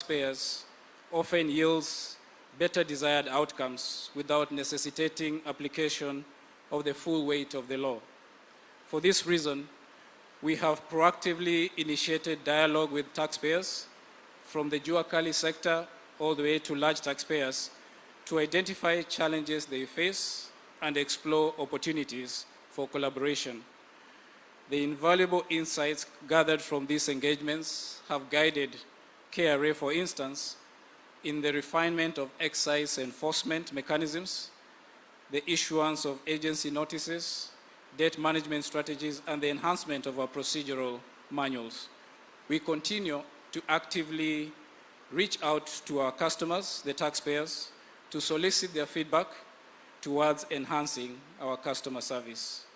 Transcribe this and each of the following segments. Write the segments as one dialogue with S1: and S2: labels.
S1: taxpayers often yields better desired outcomes without necessitating application of the full weight of the law. For this reason, we have proactively initiated dialogue with taxpayers from the jua kali sector all the way to large taxpayers to identify challenges they face and explore opportunities for collaboration. The invaluable insights gathered from these engagements have guided KRA, for instance, in the refinement of excise enforcement mechanisms, the issuance of agency notices, debt management strategies, and the enhancement of our procedural manuals. We continue to actively reach out to our customers, the taxpayers, to solicit their feedback towards enhancing our customer service.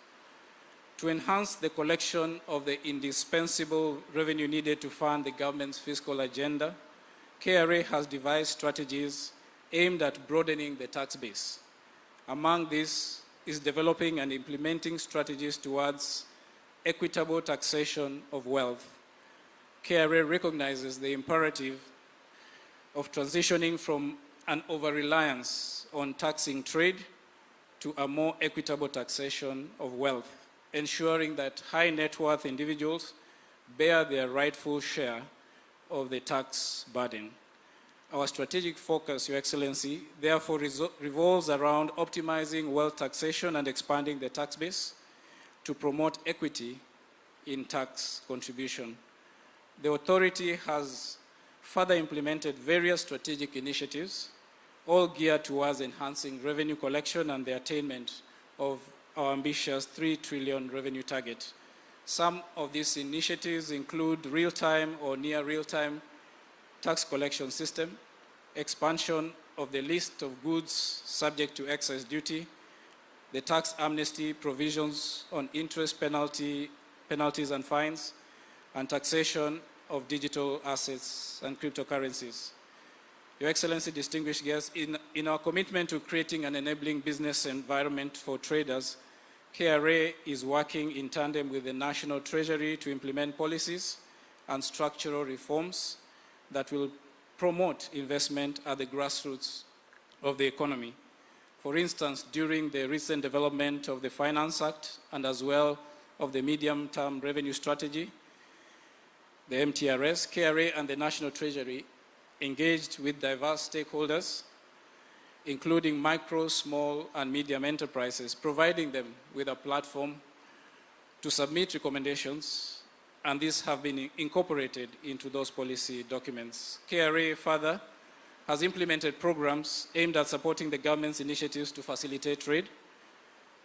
S1: To enhance the collection of the indispensable revenue needed to fund the government's fiscal agenda, KRA has devised strategies aimed at broadening the tax base. Among these is developing and implementing strategies towards equitable taxation of wealth. KRA recognizes the imperative of transitioning from an over-reliance on taxing trade to a more equitable taxation of wealth, ensuring that high net worth individuals bear their rightful share of the tax burden. Our strategic focus, Your Excellency, therefore revolves around optimizing wealth taxation and expanding the tax base to promote equity in tax contribution. The authority has further implemented various strategic initiatives, all geared towards enhancing revenue collection and the attainment of our ambitious 3 trillion revenue target. Some of these initiatives include real-time or near real-time tax collection system, expansion of the list of goods subject to excise duty, the tax amnesty provisions on interest penalties and fines, and taxation of digital assets and cryptocurrencies. Your Excellency, distinguished guests, in our commitment to creating an enabling business environment for traders, KRA is working in tandem with the National Treasury to implement policies and structural reforms that will promote investment at the grassroots of the economy. For instance, during the recent development of the Finance Act and as well of the medium-term revenue strategy, the MTRS, KRA and the National Treasury engaged with diverse stakeholders, including micro, small, and medium enterprises, providing them with a platform to submit recommendations, and these have been incorporated into those policy documents. KRA further has implemented programs aimed at supporting the government's initiatives to facilitate trade.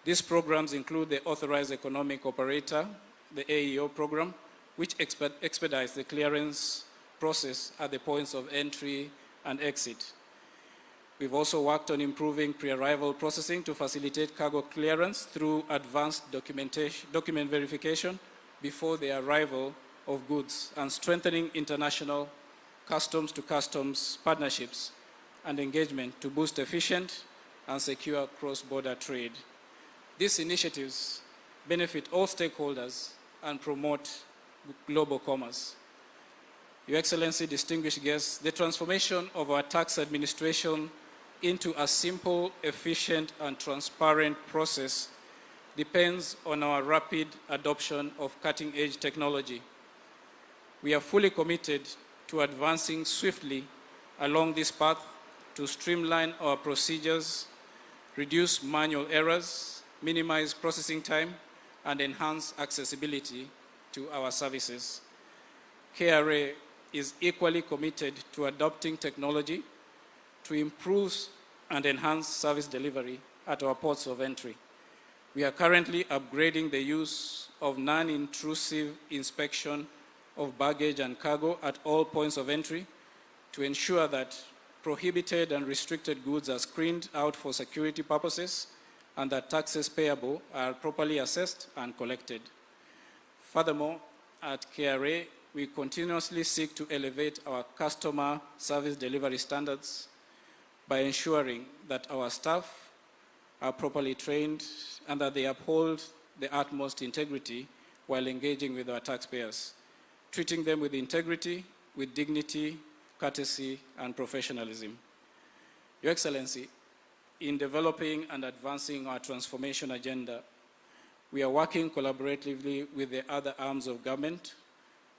S1: These programs include the Authorized Economic Operator, the AEO program, which expedites the clearance process at the points of entry and exit. We've also worked on improving pre-arrival processing to facilitate cargo clearance through advanced document verification before the arrival of goods, and strengthening international customs-to-customs partnerships and engagement to boost efficient and secure cross-border trade. These initiatives benefit all stakeholders and promote global commerce. Your Excellency, distinguished guests, the transformation of our tax administration into a simple, efficient, and transparent process depends on our rapid adoption of cutting-edge technology. We are fully committed to advancing swiftly along this path to streamline our procedures, reduce manual errors, minimize processing time, and enhance accessibility to our services. KRA is equally committed to adopting technology to improve and enhance service delivery at our ports of entry. We are currently upgrading the use of non-intrusive inspection of baggage and cargo at all points of entry to ensure that prohibited and restricted goods are screened out for security purposes and that taxes payable are properly assessed and collected. Furthermore, at KRA, we continuously seek to elevate our customer service delivery standards by ensuring that our staff are properly trained and that they uphold the utmost integrity while engaging with our taxpayers, treating them with integrity, with dignity, courtesy, and professionalism. Your Excellency, in developing and advancing our transformation agenda, we are working collaboratively with the other arms of government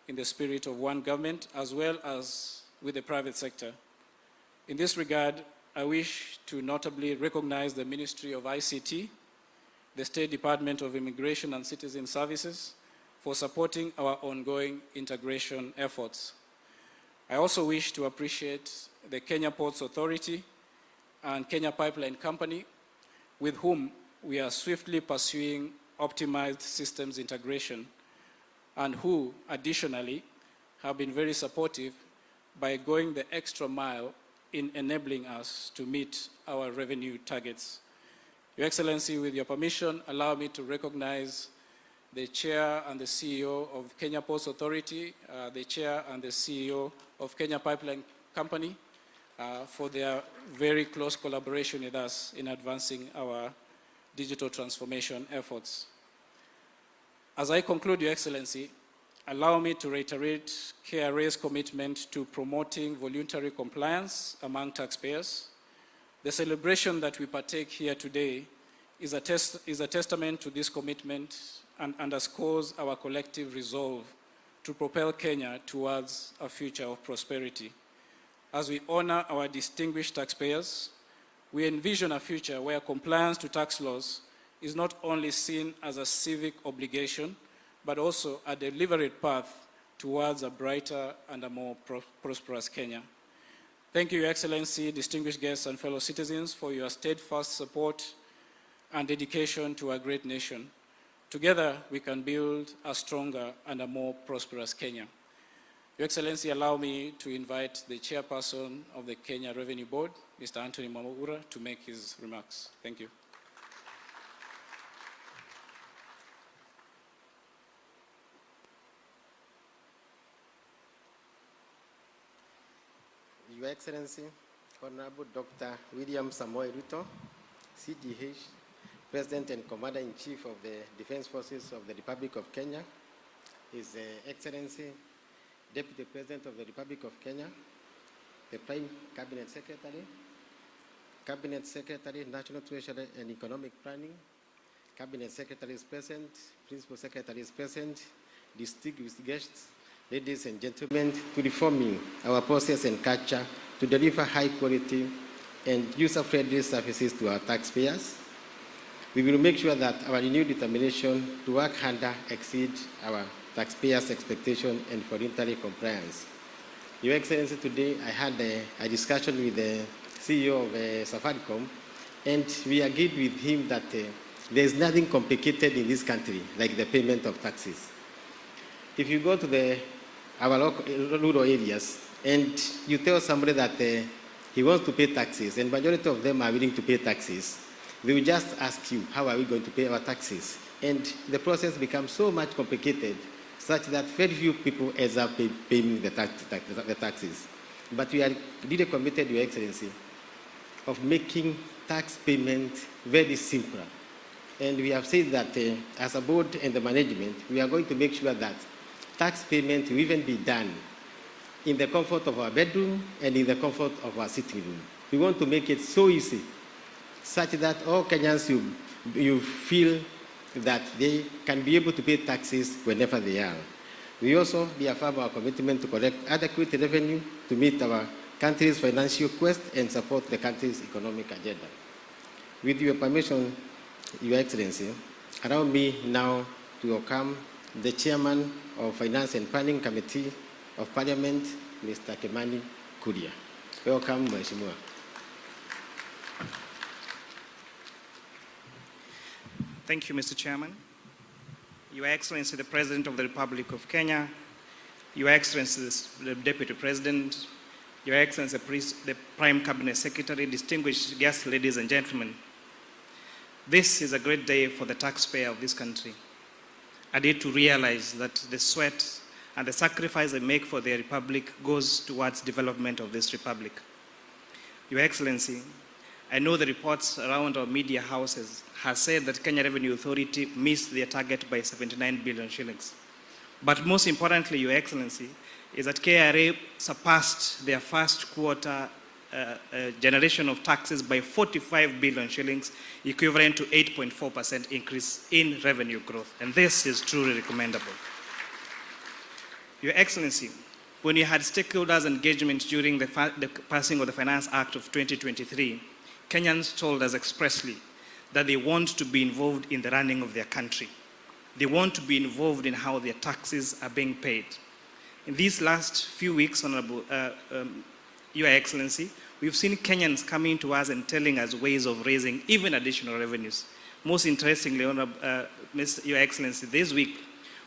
S1: in the spirit of one government, as well as with the private sector. In this regard, I wish to notably recognize the Ministry of ICT, the State Department of Immigration and Citizen Services, for supporting our ongoing integration efforts. I also wish to appreciate the Kenya Ports Authority and Kenya Pipeline Company, with whom we are swiftly pursuing optimized systems integration, and who additionally have been very supportive by going the extra mile in enabling us to meet our revenue targets. Your Excellency, with your permission, allow me to recognize the Chair and the CEO of Kenya Ports Authority, the Chair and the CEO of Kenya Pipeline Company, for their very close collaboration with us in advancing our digital transformation efforts. As I conclude, Your Excellency, allow me to reiterate KRA's commitment to promoting voluntary compliance among taxpayers. The celebration that we partake here today is a testament to this commitment and underscores our collective resolve to propel Kenya towards a future of prosperity. As we honor our distinguished taxpayers, we envision a future where compliance to tax laws is not only seen as a civic obligation, but also a deliberate path towards a brighter and a more prosperous Kenya. Thank you, Your Excellency, distinguished guests and fellow citizens, for your steadfast support and dedication to our great nation. Together, we can build a stronger and a more prosperous Kenya. Your Excellency, allow me to invite the chairperson of the Kenya Revenue Board, Mr. Anthony Mwamura, to make his remarks. Thank you.
S2: Your Excellency, Honorable Dr. William Samoei Ruto, CDH, President and Commander-in-Chief of the Defense Forces of the Republic of Kenya, His Excellency, Deputy President of the Republic of Kenya, the Prime Cabinet Secretary, National Treasury and Economic Planning, Cabinet Secretary is present, Principal Secretary is present, distinguished guests, ladies and gentlemen, to reforming our process and culture to deliver high quality and user-friendly services to our taxpayers. We will make sure that our renewed determination to work harder exceeds our taxpayers' expectation and voluntary compliance. Your Excellency, today I had a discussion with the CEO of Safaricom, and we agreed with him that there is nothing complicated in this country like the payment of taxes. If you go to our local, rural areas and you tell somebody that he wants to pay taxes, and majority of them are willing to pay taxes, they will just ask you, how are we going to pay our taxes? And the process becomes so much complicated such that very few people end up paying the taxes. But we are really committed, Your Excellency, of making tax payment very simple. And we have said that as a board and the management, we are going to make sure that tax payment will even be done in the comfort of our bedroom and in the comfort of our sitting room. We want to make it so easy, such that all Kenyans you feel that they can be able to pay taxes whenever they are. We also reaffirm our commitment to collect adequate revenue to meet our country's financial quest and support the country's economic agenda. With your permission, Your Excellency, allow me now to welcome the Chairman of Finance and Planning Committee of Parliament, Mr. Kimani Kuria. Welcome, Mheshimiwa.
S3: Thank you, Mr. Chairman. Your Excellency, the President of the Republic of Kenya, Your Excellency, the Deputy President, Your Excellency, the Prime Cabinet Secretary, distinguished guests, ladies and gentlemen. This is a great day for the taxpayer of this country. A day to realize that the sweat and the sacrifice they make for their republic goes towards development of this republic. Your Excellency, I know the reports around our media houses have said that Kenya Revenue Authority missed their target by 79 billion shillings. But most importantly, Your Excellency, is that KRA surpassed their first quarter generation of taxes by 45 billion shillings, equivalent to 8.4% increase in revenue growth. And this is truly recommendable. Your Excellency, when you had stakeholders engagement during the passing of the Finance Act of 2023, Kenyans told us expressly that they want to be involved in the running of their country. They want to be involved in how their taxes are being paid. In these last few weeks, Honorable Your Excellency, we've seen Kenyans coming to us and telling us ways of raising even additional revenues. Most interestingly, Your Excellency, this week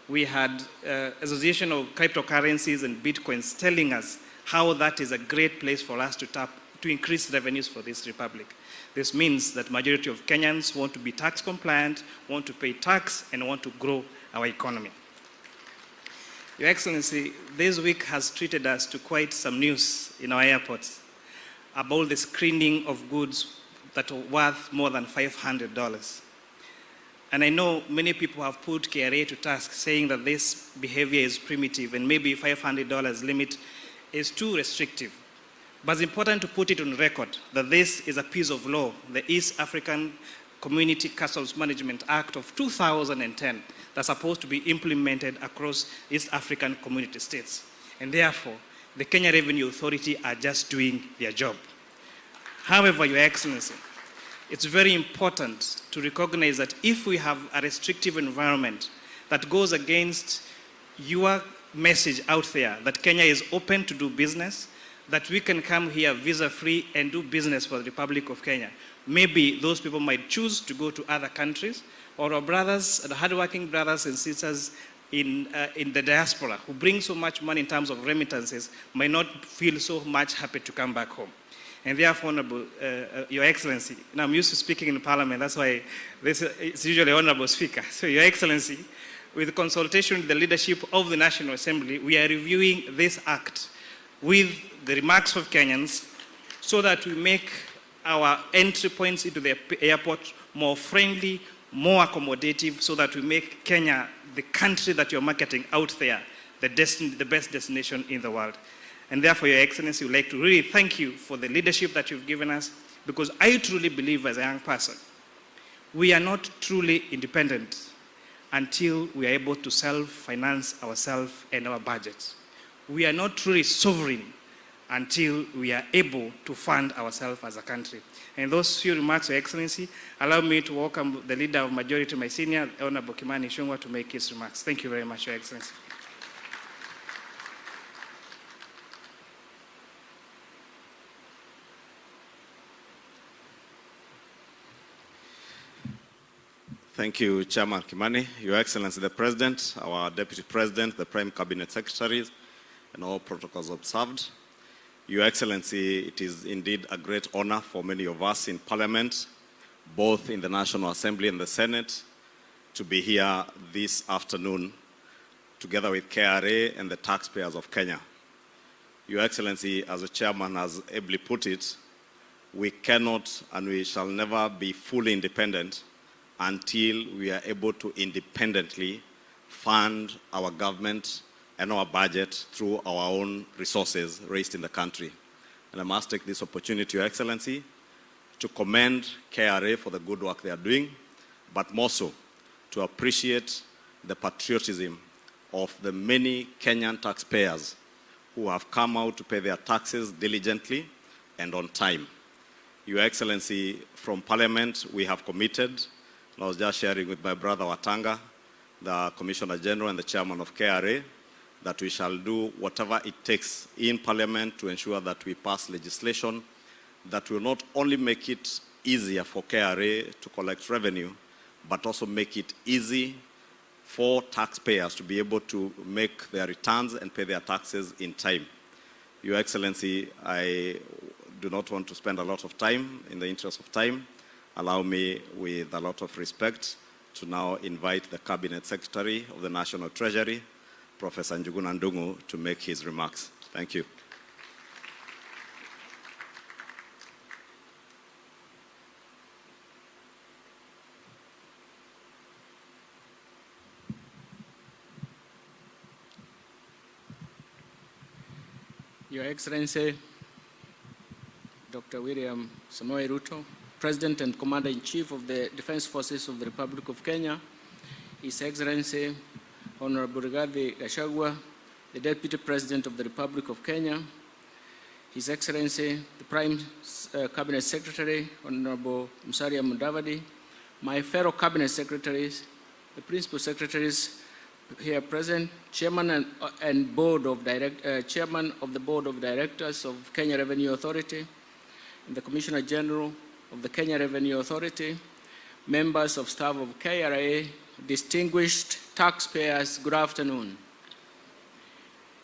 S3: we had Association of Cryptocurrencies and Bitcoins telling us how that is a great place for us to tap to increase revenues for this republic. This means that majority of Kenyans want to be tax compliant, want to pay tax, and want to grow our economy. Your Excellency, this week has treated us to quite some news in our airports about the screening of goods that are worth more than $500. And I know many people have put KRA to task saying that this behavior is primitive and maybe $500 limit is too restrictive. But it's important to put it on record that this is a piece of law, the East African Community Customs Management Act of 2010, that's supposed to be implemented across East African community states. And therefore, the Kenya Revenue Authority are just doing their job. However, Your Excellency, it's very important to recognize that if we have a restrictive environment that goes against your message out there that Kenya is open to do business, that we can come here visa-free and do business for the Republic of Kenya, maybe those people might choose to go to other countries, or our brothers, the hardworking brothers and sisters in the diaspora who bring so much money in terms of remittances might not feel so much happy to come back home. And therefore, Honorable, Your Excellency, and I'm used to speaking in Parliament, that's why it's usually Honorable Speaker. So Your Excellency, with consultation with the leadership of the National Assembly, we are reviewing this act with the remarks of Kenyans so that we make our entry points into the airport more friendly, more accommodative, so that we make Kenya the country that you're marketing out there, the best destination in the world. And therefore, Your Excellency, we'd like to really thank you for the leadership that you've given us, because I truly believe as a young person, we are not truly independent until we are able to self-finance ourselves and our budgets. We are not truly sovereign until we are able to fund ourselves as a country. And those few remarks, Your Excellency, allow me to welcome the Leader of Majority, my senior, Honorable Kimani Ichung'wah, to make his remarks. Thank you very much, Your Excellency.
S4: Thank you, Chairman Kimani, Your Excellency the President, our Deputy President, the Prime Cabinet Secretaries, and all protocols observed. Your Excellency, it is indeed a great honor for many of us in Parliament, both in the National Assembly and the Senate, to be here this afternoon together with KRA and the taxpayers of Kenya. Your Excellency, as the Chairman has ably put it, we cannot and we shall never be fully independent until we are able to independently fund our government and our budget through our own resources raised in the country. And I must take this opportunity, Your Excellency, to commend KRA for the good work they are doing, but more so to appreciate the patriotism of the many Kenyan taxpayers who have come out to pay their taxes diligently and on time. Your Excellency, from Parliament, we have committed, I was just sharing with my brother Watanga, the Commissioner General and the Chairman of KRA, that we shall do whatever it takes in Parliament to ensure that we pass legislation that will not only make it easier for KRA to collect revenue, but also make it easy for taxpayers to be able to make their returns and pay their taxes in time. Your Excellency, I do not want to spend a lot of time. In the interest of time, allow me, with a lot of respect, to now invite the Cabinet Secretary of the National Treasury, Professor Njuguna Ndung'u, to make his remarks. Thank you.
S5: Your Excellency, Dr. William Samoei Ruto, President and Commander-in-Chief of the Defense Forces of the Republic of Kenya, His Excellency, Honorable Rigathi Gachagua, the Deputy President of the Republic of Kenya, His Excellency, the Prime Cabinet Secretary, Honorable Musalia Mudavadi, my fellow Cabinet Secretaries, the Principal Secretaries here present, Chairman and Chairman of the Board of Directors of Kenya Revenue Authority, and the Commissioner General of the Kenya Revenue Authority, members of staff of KRA, distinguished taxpayers, good afternoon.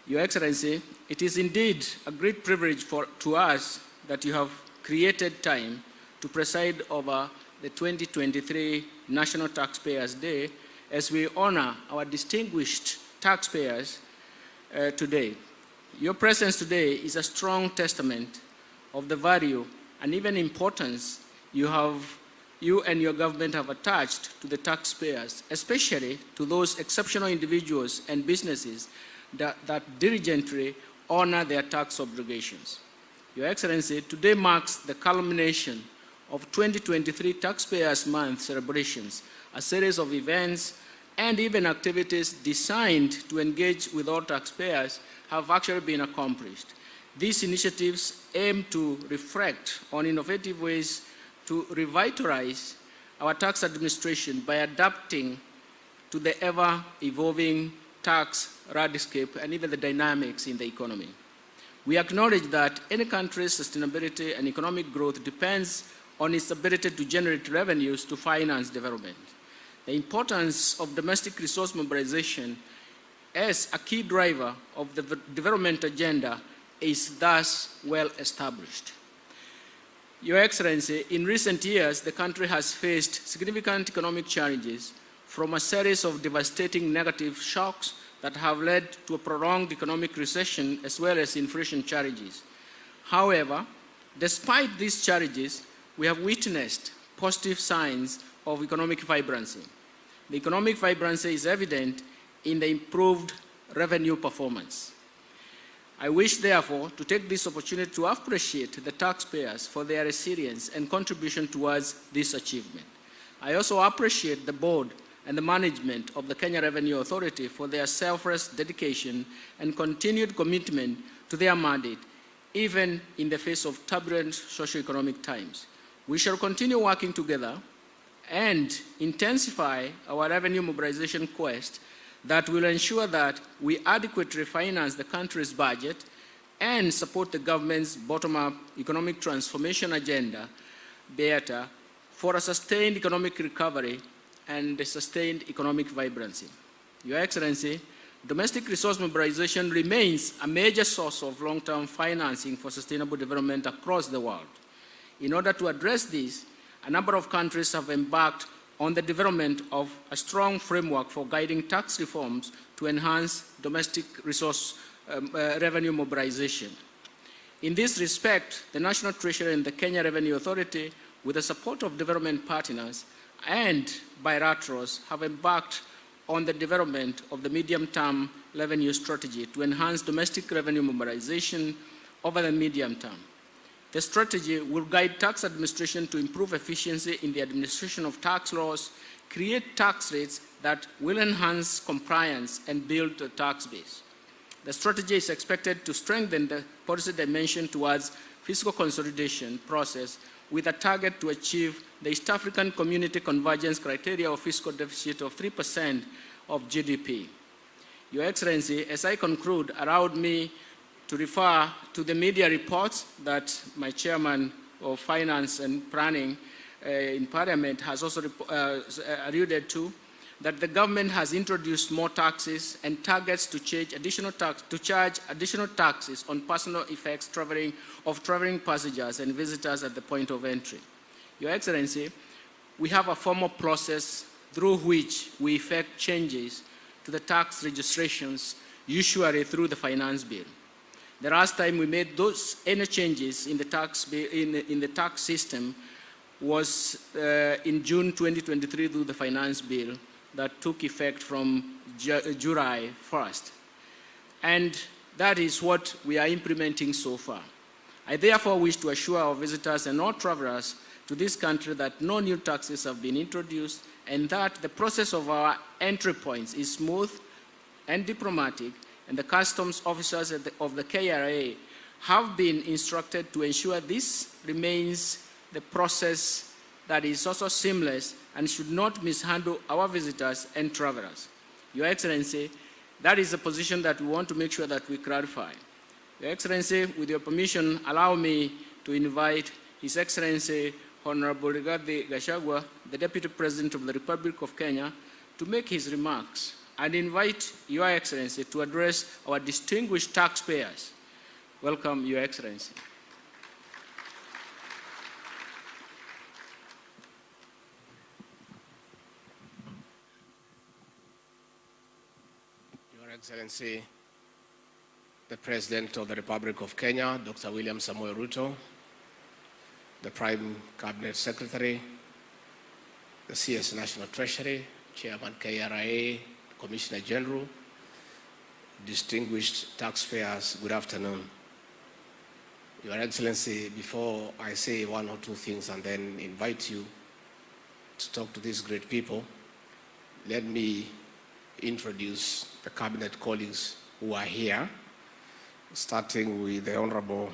S5: Your Excellency, it is indeed a great privilege to us that you have created time to preside over the 2023 National Taxpayers Day as we honor our distinguished taxpayers today. Your presence today is a strong testament of the value and even importance you and your government have attached to the taxpayers, especially to those exceptional individuals and businesses that diligently honor their tax obligations. Your Excellency, today marks the culmination of 2023 Taxpayers Month celebrations, a series of events and even activities designed to engage with all taxpayers have actually been accomplished. These initiatives aim to reflect on innovative ways to revitalize our tax administration by adapting to the ever-evolving tax landscape and even the dynamics in the economy. We acknowledge that any country's sustainability and economic growth depends on its ability to generate revenues to finance development. The importance of domestic resource mobilization as a key driver of the development agenda is thus well established. Your Excellency, in recent years, the country has faced significant economic challenges from a series of devastating negative shocks that have led to a prolonged economic recession as well as inflation challenges. However, despite these challenges, we have witnessed positive signs of economic vibrancy. The economic vibrancy is evident in the improved revenue performance. I wish, therefore, to take this opportunity to appreciate the taxpayers for their resilience and contribution towards this achievement. I also appreciate the board and the management of the Kenya Revenue Authority for their selfless dedication and continued commitment to their mandate, even in the face of turbulent socio-economic times. We shall continue working together and intensify our revenue mobilization quest that will ensure that we adequately finance the country's budget and support the government's bottom-up economic transformation agenda better for a sustained economic recovery and a sustained economic vibrancy. Your Excellency, domestic resource mobilization remains a major source of long-term financing for sustainable development across the world. In order to address this, a number of countries have embarked on the development of a strong framework for guiding tax reforms to enhance domestic resource revenue mobilization. In this respect, the National Treasury and the Kenya Revenue Authority, with the support of development partners and bilaterals, have embarked on the development of the medium-term revenue strategy to enhance domestic revenue mobilization over the medium term. The strategy will guide tax administration to improve efficiency in the administration of tax laws, create tax rates that will enhance compliance and build a tax base. The strategy is expected to strengthen the policy dimension towards fiscal consolidation process with a target to achieve the East African Community Convergence criteria of fiscal deficit of 3% of GDP. Your Excellency, as I conclude, allow me to refer to the media reports that my chairman of Finance and Planning in Parliament has also alluded to, that the government has introduced more taxes and targets to charge additional taxes on personal effects of traveling passengers and visitors at the point of entry. Your Excellency, we have a formal process through which we effect changes to the tax registrations, usually through the finance bill. The last time we made any changes in the tax bill, in the tax system was in June 2023 through the finance bill that took effect from July 1st. And That is what we are implementing so far. I therefore wish to assure our visitors and all travelers to this country that no new taxes have been introduced and that the process of our entry points is smooth and diplomatic, and the customs officers of the KRA have been instructed to ensure this remains the process that is also seamless and should not mishandle our visitors and travelers. Your Excellency, that is a position that we want to make sure that we clarify. Your Excellency, with your permission, allow me to invite His Excellency Honorable Rigathi Gachagua, the Deputy President of the Republic of Kenya, to make his remarks and invite Your Excellency to address our distinguished taxpayers. Welcome, Your Excellency.
S6: Your Excellency, the President of the Republic of Kenya, Dr. William Samoei Ruto, the Prime Cabinet Secretary, the CS National Treasury, Chairman KRA, Commissioner General, distinguished taxpayers, good afternoon. Your Excellency, before I say one or two things and then invite you to talk to these great people, let me introduce the Cabinet colleagues who are here, starting with the Honorable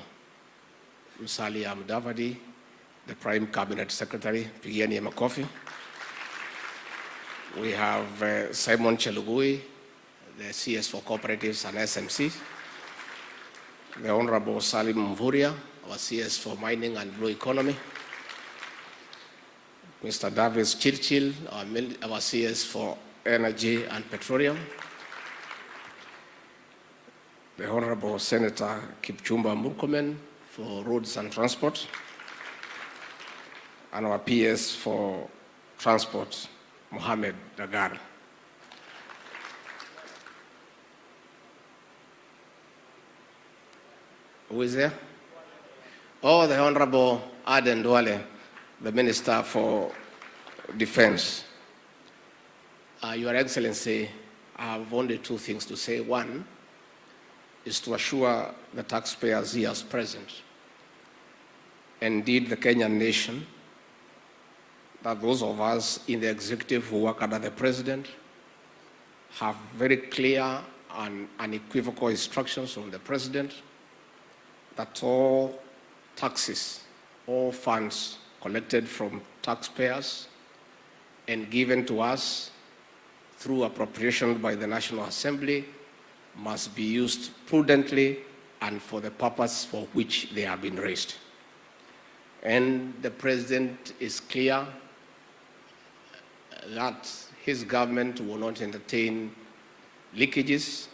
S6: Musalia Mudavadi, the Prime Cabinet Secretary, Pigiani Makofi. We have Simon Chelugui, the CS for Cooperatives and SMC. The Honorable Salim Mvuria, our CS for Mining and Blue Economy. Mr. Davis Chirchil, our CS for Energy and Petroleum. The Honorable Senator Kipchumba Murkomen for Roads and Transport. And our PS for Transport, Mohamed Dagar. Who is there? Oh, the Honorable Aden Duale, the Minister for Defense. Your Excellency, I have only two things to say. One is to assure the taxpayers here as present, indeed the Kenyan nation, that those of us in the executive who work under the President have very clear and unequivocal instructions from the President that all taxes, all funds collected from taxpayers and given to us through appropriation by the National Assembly must be used prudently and for the purpose for which they have been raised. And the President is clear that his government will not entertain leakages,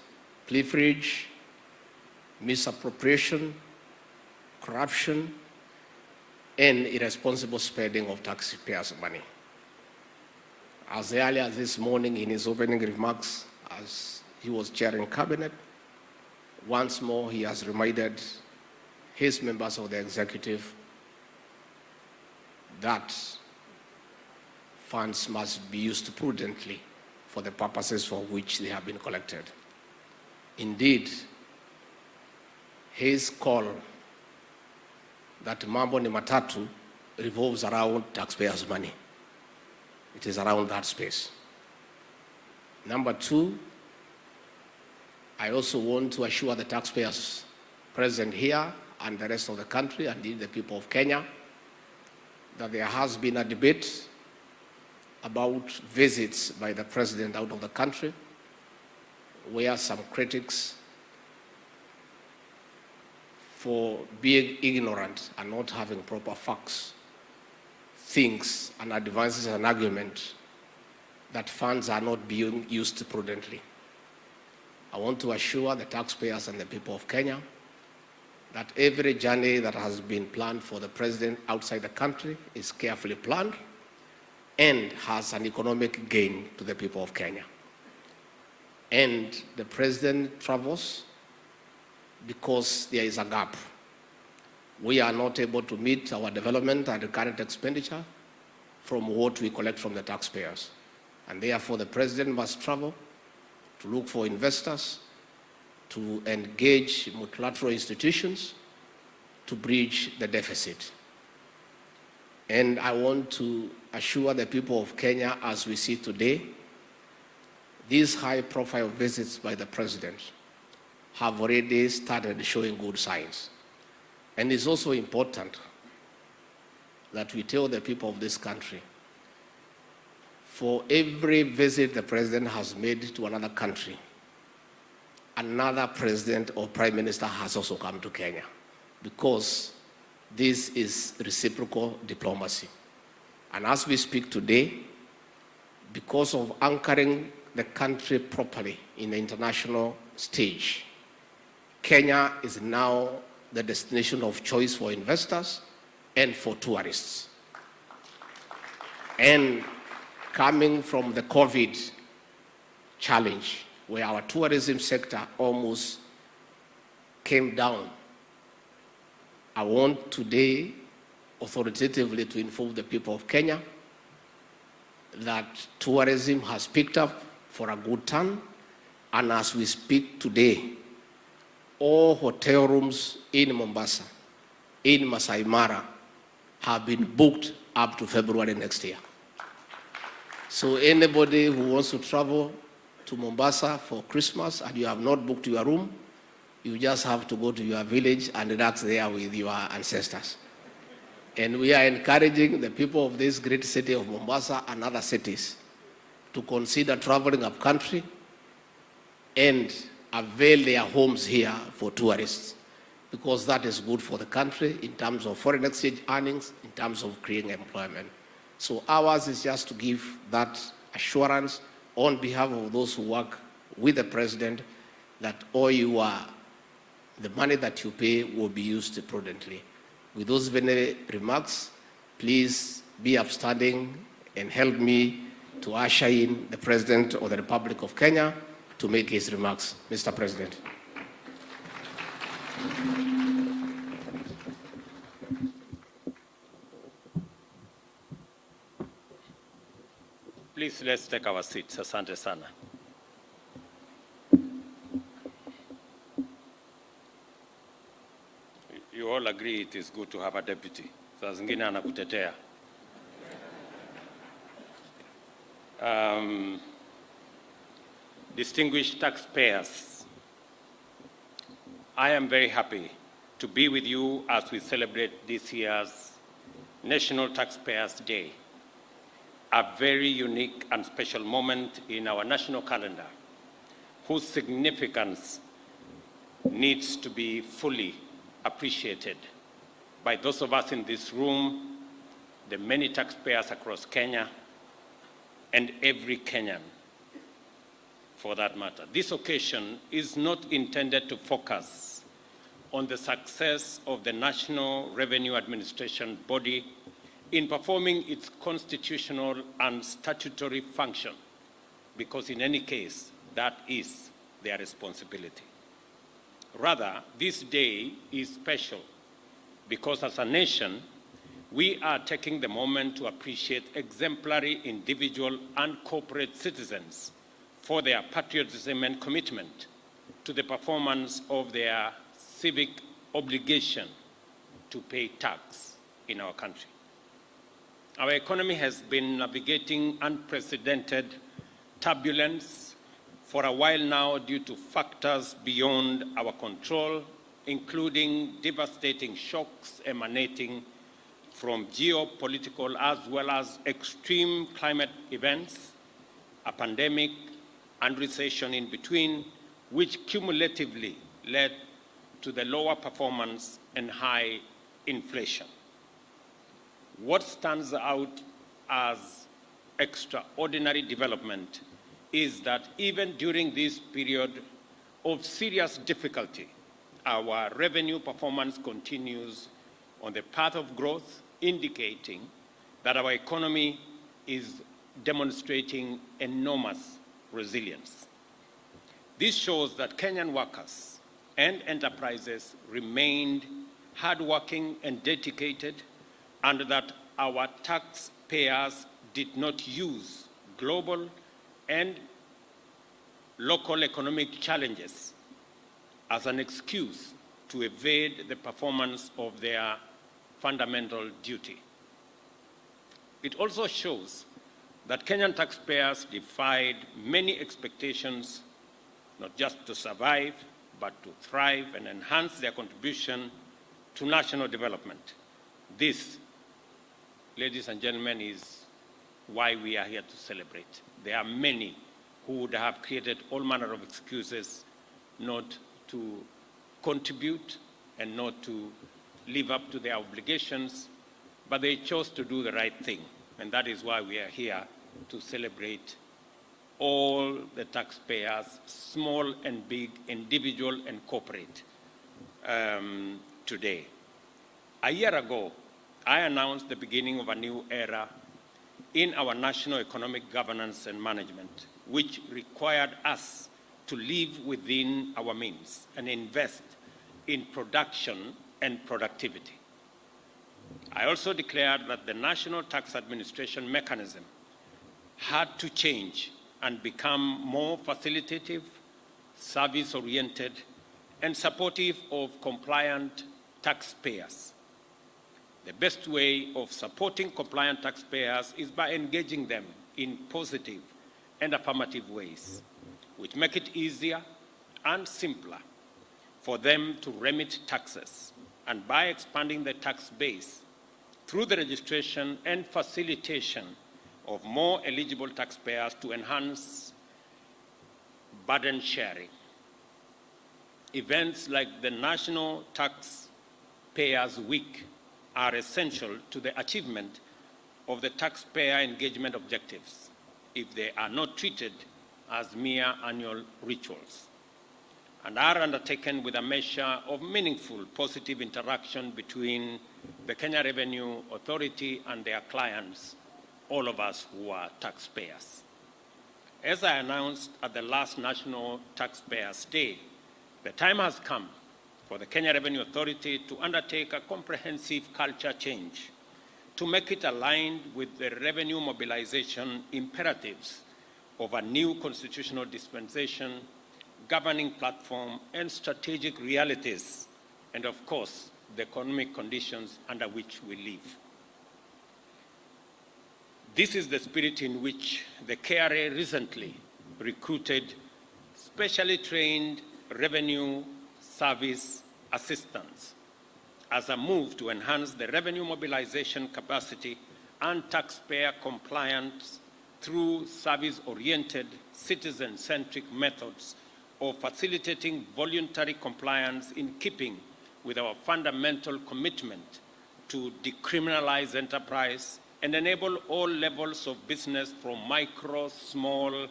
S6: pilferage, misappropriation, corruption, and irresponsible spending of taxpayers' money. As early as this morning in his opening remarks, as he was chairing cabinet, once more he has reminded his members of the executive that funds must be used prudently for the purposes for which they have been collected. Indeed, his call that mambo ni matatu revolves around taxpayers' money. It is around that space. Number two, I also want to assure the taxpayers present here and the rest of the country, and indeed the people of Kenya, that there has been a debate about visits by the President out of the country, where some critics, for being ignorant and not having proper facts, thinks and advances an argument that funds are not being used prudently. I want to assure the taxpayers and the people of Kenya that every journey that has been planned for the President outside the country is carefully planned and has an economic gain to the people of Kenya. And the President travels because there is a gap. We are not able to meet our development and current expenditure from what we collect from the taxpayers. And therefore the President must travel to look for investors, to engage multilateral institutions to bridge the deficit. And I want to assure the people of Kenya, as we see today, these high-profile visits by the president have already started showing good signs. And it's also important that we tell the people of this country, for every visit the president has made to another country, another president or prime minister has also come to Kenya, because this is reciprocal diplomacy. And as we speak today, because of anchoring the country properly in the international stage, Kenya is now the destination of choice for investors and for tourists. And coming from the COVID challenge, where our tourism sector almost came down, I want today authoritatively to inform the people of Kenya that tourism has picked up for a good turn, and as we speak today, all hotel rooms in Mombasa, in Masai Mara, have been booked up to February next year. So anybody who wants to travel to Mombasa for Christmas and you have not booked your room, you just have to go to your village and relax there with your ancestors. And we are encouraging the people of this great city of Mombasa and other cities to consider traveling up country and avail their homes here for tourists, because that is good for the country in terms of foreign exchange earnings, in terms of creating employment. So ours is just to give that assurance on behalf of those who work with the president that the money that you pay will be used prudently. With those many remarks, please be upstanding and help me to usher in the President of the Republic of Kenya to make his remarks. Mr. President.
S7: Please, let's take our seats. Asante sana. You all agree it is good to have a deputy. Saa zingine anakutetea. Distinguished taxpayers, I am very happy to be with you as we celebrate this year's National Taxpayers Day, a very unique and special moment in our national calendar, whose significance needs to be fully appreciated by those of us in this room, the many taxpayers across Kenya, and every Kenyan for that matter. This occasion is not intended to focus on the success of the National Revenue Administration body in performing its constitutional and statutory function, because in any case, that is their responsibility. Rather, this day is special because as a nation, we are taking the moment to appreciate exemplary individual and corporate citizens for their patriotism and commitment to the performance of their civic obligation to pay tax in our country. Our economy has been navigating unprecedented turbulence for a while now due to factors beyond our control, including devastating shocks emanating from geopolitical as well as extreme climate events, a pandemic, and recession in between, which cumulatively led to the lower performance and high inflation. What stands out as extraordinary development is that even during this period of serious difficulty, our revenue performance continues on the path of growth, indicating that our economy is demonstrating enormous resilience. This shows that Kenyan workers and enterprises remained hardworking and dedicated, and that our taxpayers did not use global and local economic challenges as an excuse to evade the performance of their fundamental duty. It also shows that Kenyan taxpayers defied many expectations, not just to survive, but to thrive and enhance their contribution to national development. This, ladies and gentlemen, is why we are here to celebrate. There are many who would have created all manner of excuses not to contribute and not to live up to their obligations, but they chose to do the right thing. And that is why we are here to celebrate all the taxpayers, small and big, individual and corporate, today. A year ago, I announced the beginning of a new era in our national economic governance and management, which required us to live within our means and invest in production and productivity. I also declared that the National Tax Administration mechanism had to change and become more facilitative, service-oriented, and supportive of compliant taxpayers. The best way of supporting compliant taxpayers is by engaging them in positive and affirmative ways, which make it easier and simpler for them to remit taxes, and by expanding the tax base through the registration and facilitation of more eligible taxpayers to enhance burden sharing. Events like the National Taxpayers Week are essential to the achievement of the taxpayer engagement objectives if they are not treated as mere annual rituals, and are undertaken with a measure of meaningful positive interaction between the Kenya Revenue Authority and their clients, all of us who are taxpayers. As I announced at the last National Taxpayers Day, the time has come for the Kenya Revenue Authority to undertake a comprehensive culture change to make it aligned with the revenue mobilization imperatives of a new constitutional dispensation, governing platform, and strategic realities, and of course, the economic conditions under which we live. This is the spirit in which the KRA recently recruited specially trained revenue service assistants as a move to enhance the revenue mobilization capacity and taxpayer compliance through service-oriented, citizen-centric methods of facilitating voluntary compliance in keeping with our fundamental commitment to decriminalize enterprise and enable all levels of business from micro, small,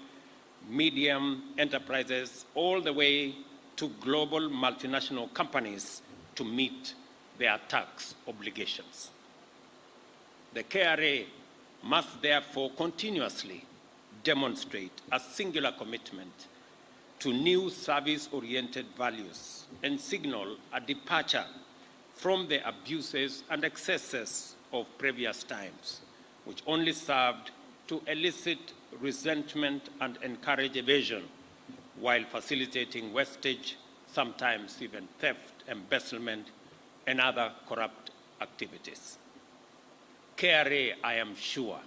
S7: medium enterprises all the way to global multinational companies to meet their tax obligations. The KRA must therefore continuously demonstrate a singular commitment to new service-oriented values and signal a departure from the abuses and excesses of previous times, which only served to elicit resentment and encourage evasion while facilitating wastage, sometimes even theft, embezzlement, and other corrupt activities. KRA, I am sure,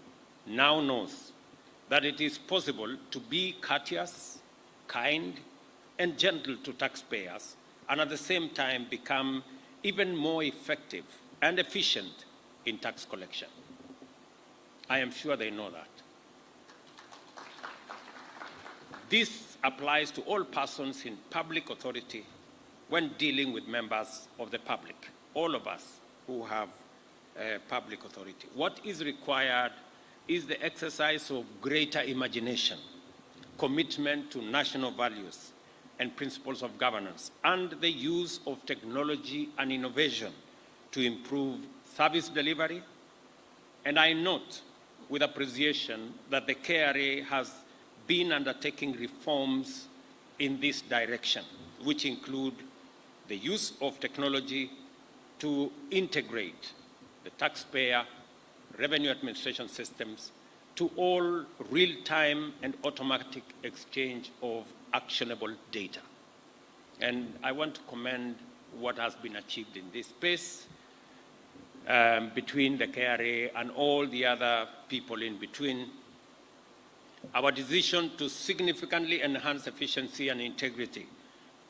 S7: now knows that it is possible to be courteous, kind, and gentle to taxpayers, and at the same time become even more effective and efficient in tax collection. I am sure they know that. This applies to all persons in public authority when dealing with members of the public, all of us who have public authority. What is required is the exercise of greater imagination, commitment to national values and principles of governance, and the use of technology and innovation to improve service delivery. And I note with appreciation that the KRA has been undertaking reforms in this direction, which include the use of technology to integrate the taxpayer revenue administration systems to all real-time and automatic exchange of actionable data. And I want to commend what has been achieved in this space between the KRA and all the other people in between. Our decision to significantly enhance efficiency and integrity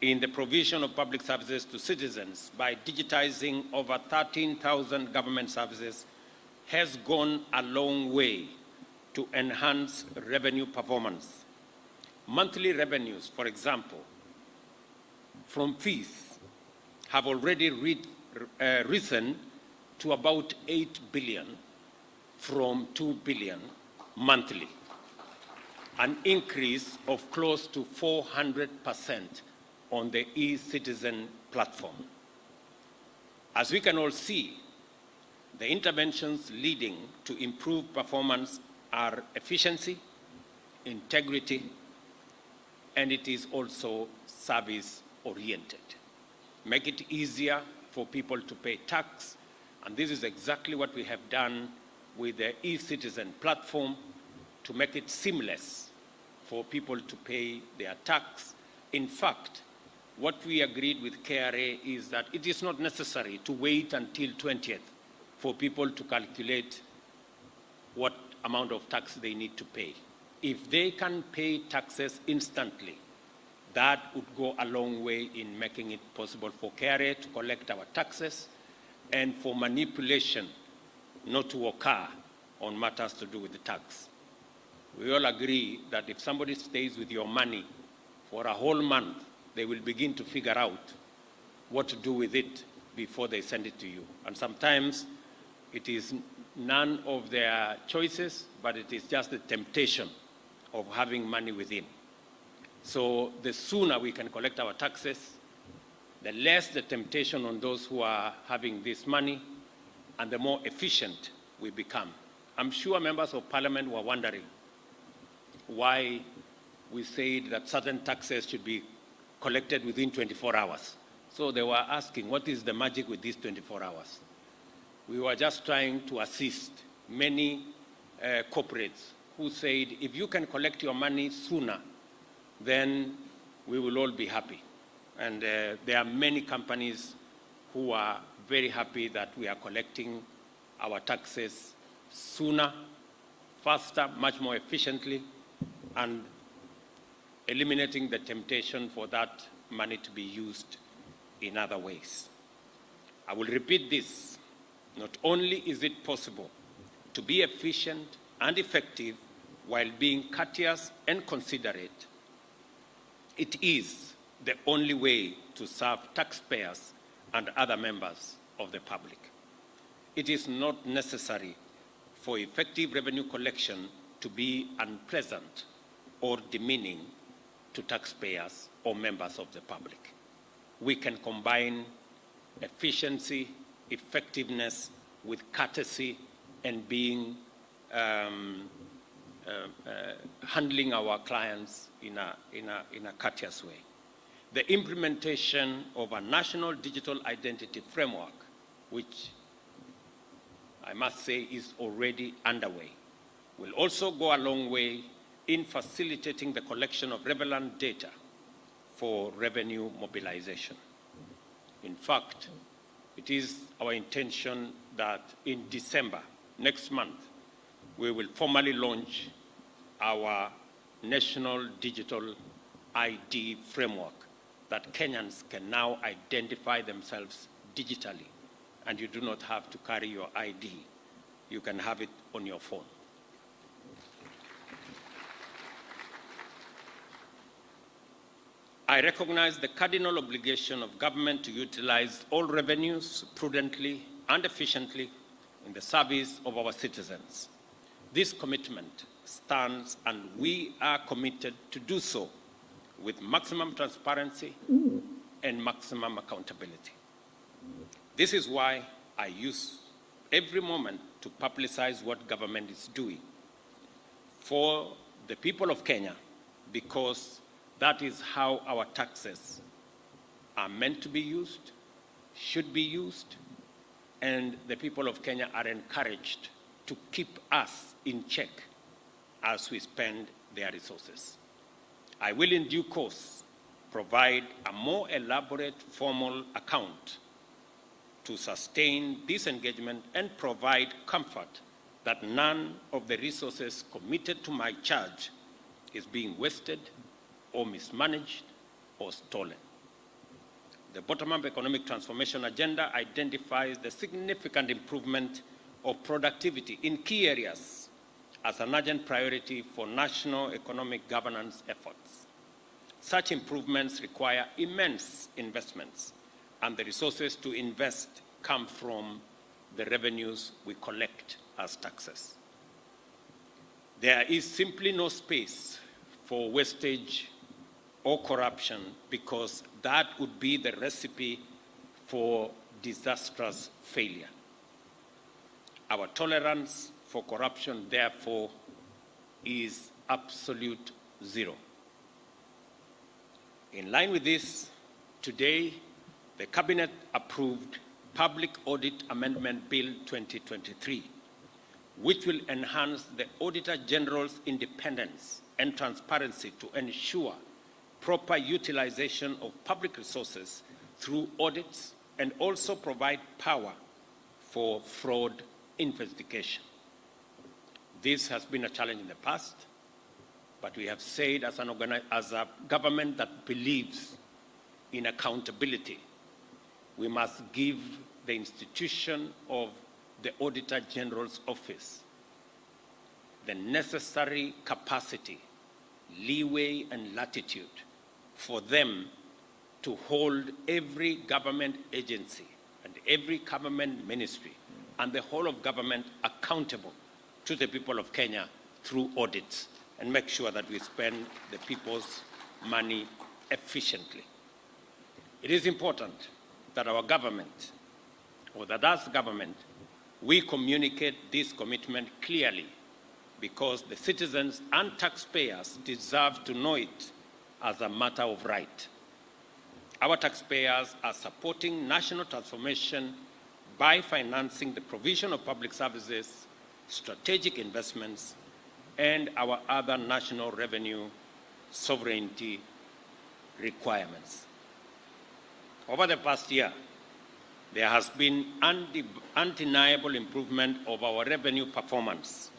S7: in the provision of public services to citizens by digitizing over 13,000 government services has gone a long way to enhance revenue performance. Monthly revenues, for example, from fees have already risen to about 8 billion from 2 billion monthly, an increase of close to 400% on the e-citizen platform. As we can all see, the interventions leading to improved performance are efficiency, integrity, and it is also service-oriented. Make it easier for people to pay tax, and this is exactly what we have done with the e-citizen platform to make it seamless for people to pay their tax. In fact, what we agreed with KRA is that it is not necessary to wait until 20th for people to calculate what amount of tax they need to pay. If they can pay taxes instantly, that would go a long way in making it possible for KRA to collect our taxes and for manipulation not to occur on matters to do with the tax. We all agree that if somebody stays with your money for a whole month, they will begin to figure out what to do with it before they send it to you. And sometimes it is none of their choices, but it is just the temptation of having money within. So the sooner we can collect our taxes, the less the temptation on those who are having this money, and the more efficient we become. I'm sure members of parliament were wondering why we said that certain taxes should be collected within 24 hours. So they were asking, what is the magic with these 24 hours? We were just trying to assist many corporates who said, if you can collect your money sooner, then we will all be happy. And there are many companies who are very happy that we are collecting our taxes sooner, faster, much more efficiently, and eliminating the temptation for that money to be used in other ways. I will repeat this. Not only is it possible to be efficient and effective while being courteous and considerate, it is the only way to serve taxpayers and other members of the public. It is not necessary for effective revenue collection to be unpleasant or demeaning to taxpayers or members of the public. We can combine efficiency, effectiveness with courtesy and being handling our clients in a courteous way. The implementation of a national digital identity framework, which I must say is already underway, will also go a long way in facilitating the collection of relevant data for revenue mobilization. In fact, it is our intention that in December, next month, we will formally launch our national digital ID framework that Kenyans can now identify themselves digitally, and you do not have to carry your ID. You can have it on your phone. I recognize the cardinal obligation of government to utilize all revenues prudently and efficiently in the service of our citizens. This commitment stands, and we are committed to do so with maximum transparency and maximum accountability. This is why I use every moment to publicize what government is doing for the people of Kenya, because that is how our taxes are meant to be used, should be used, and the people of Kenya are encouraged to keep us in check as we spend their resources. I will in due course provide a more elaborate formal account to sustain this engagement and provide comfort that none of the resources committed to my charge is being wasted or mismanaged or stolen. The bottom-up economic transformation agenda identifies the significant improvement of productivity in key areas as an urgent priority for national economic governance efforts. Such improvements require immense investments, and the resources to invest come from the revenues we collect as taxes. There is simply no space for wastage or corruption, because that would be the recipe for disastrous failure. Our tolerance for corruption, therefore, is absolute zero. In line with this, today, the Cabinet approved Public Audit Amendment Bill 2023, which will enhance the Auditor General's independence and transparency to ensure proper utilization of public resources through audits, and also provide power for fraud investigation. This has been a challenge in the past, but we have said as a government that believes in accountability, we must give the institution of the Auditor General's office the necessary capacity, leeway, and latitude for them to hold every government agency and every government ministry and the whole of government accountable to the people of Kenya through audits, and make sure that we spend the people's money efficiently. It is important that our government, or that as government, we communicate this commitment clearly, because the citizens and taxpayers deserve to know it as a matter of right. Our taxpayers are supporting national transformation by financing the provision of public services, strategic investments, and our other national revenue sovereignty requirements. Over the past year, there has been undeniable improvement of our revenue performance,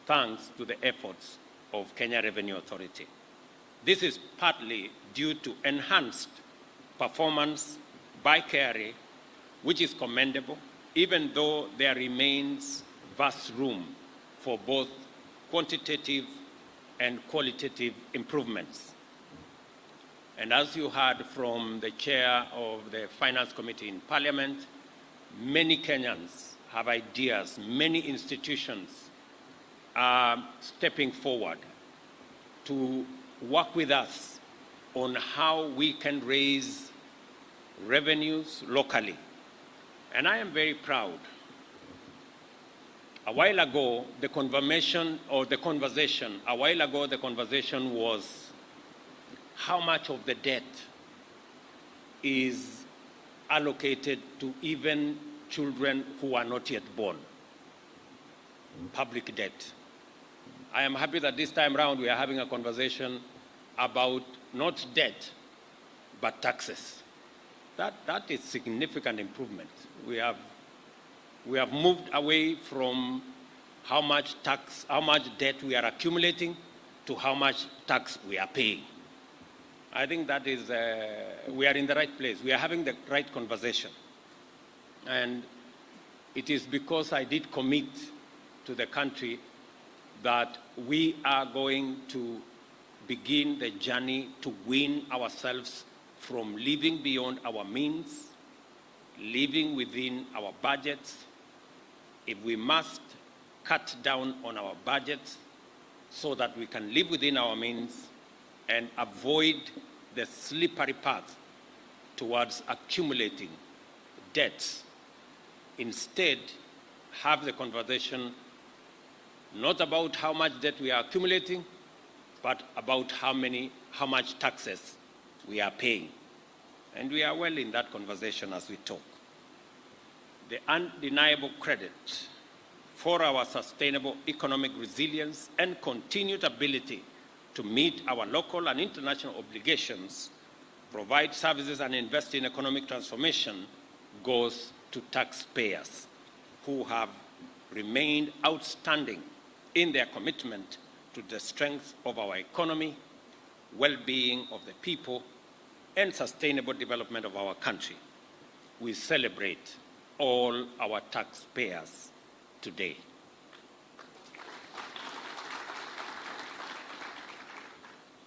S7: thanks to the efforts of Kenya Revenue Authority. This is partly due to enhanced performance by KRA, which is commendable, even though there remains vast room for both quantitative and qualitative improvements. And as you heard from the chair of the Finance Committee in Parliament, many Kenyans have ideas, many institutions are stepping forward to work with us on how we can raise revenues locally. And I am very proud. A while ago, the conversation was how much of the debt is allocated to even children who are not yet born. Public debt. I am happy that this time around we are having a conversation about not debt, but taxes. That is significant improvement. We have moved away from how much debt we are accumulating to how much tax we are paying. I think that is, we are in the right place. We are having the right conversation. And it is because I did commit to the country that we are going to begin the journey to wean ourselves from living beyond our means, living within our budgets. If we must cut down on our budgets so that we can live within our means and avoid the slippery path towards accumulating debts. Instead, have the conversation not about how much debt we are accumulating, but about how much taxes we are paying. And we are well in that conversation as we talk. The undeniable credit for our sustainable economic resilience and continued ability to meet our local and international obligations provide services and invest in economic transformation goes to taxpayers who have remained outstanding in their commitment to the strength of our economy, well-being of the people, and sustainable development of our country. We celebrate all our taxpayers today.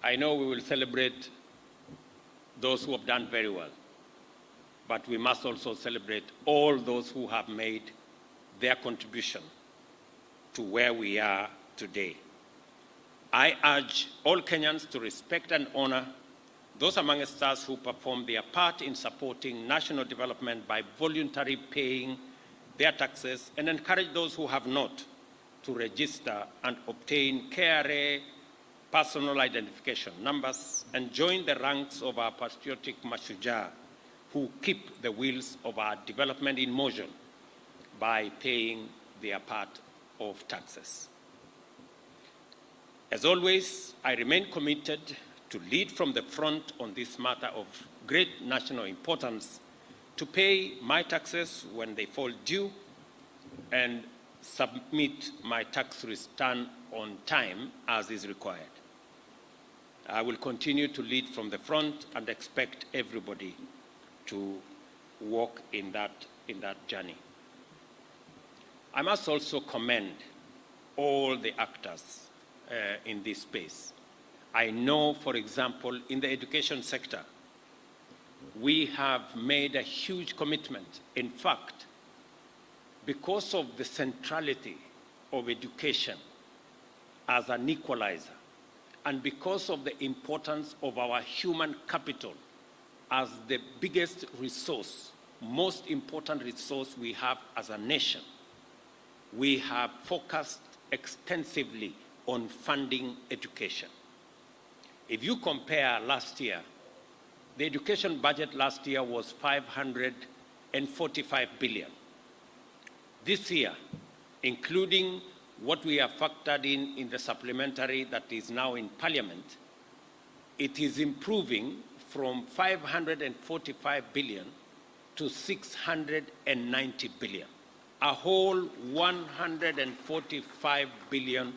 S7: I know we will celebrate those who have done very well, but we must also celebrate all those who have made their contribution to where we are today. I urge all Kenyans to respect and honor those amongst us who perform their part in supporting national development by voluntarily paying their taxes, and encourage those who have not to register and obtain KRA personal identification numbers and join the ranks of our patriotic mashujaa who keep the wheels of our development in motion by paying their part of taxes. As always, I remain committed to lead from the front on this matter of great national importance, to pay my taxes when they fall due and submit my tax return on time as is required. I will continue to lead from the front and expect everybody to walk in that journey. I must also commend all the actors in this space. I know, for example, in the education sector, we have made a huge commitment. In fact, because of the centrality of education as an equalizer, and because of the importance of our human capital as the biggest resource, most important resource we have as a nation, we have focused extensively on funding education. If you compare last year, the education budget last year was 545 billion. This year, including what we have factored in the supplementary that is now in Parliament, it is improving from 545 billion to 690 billion. A whole 145 billion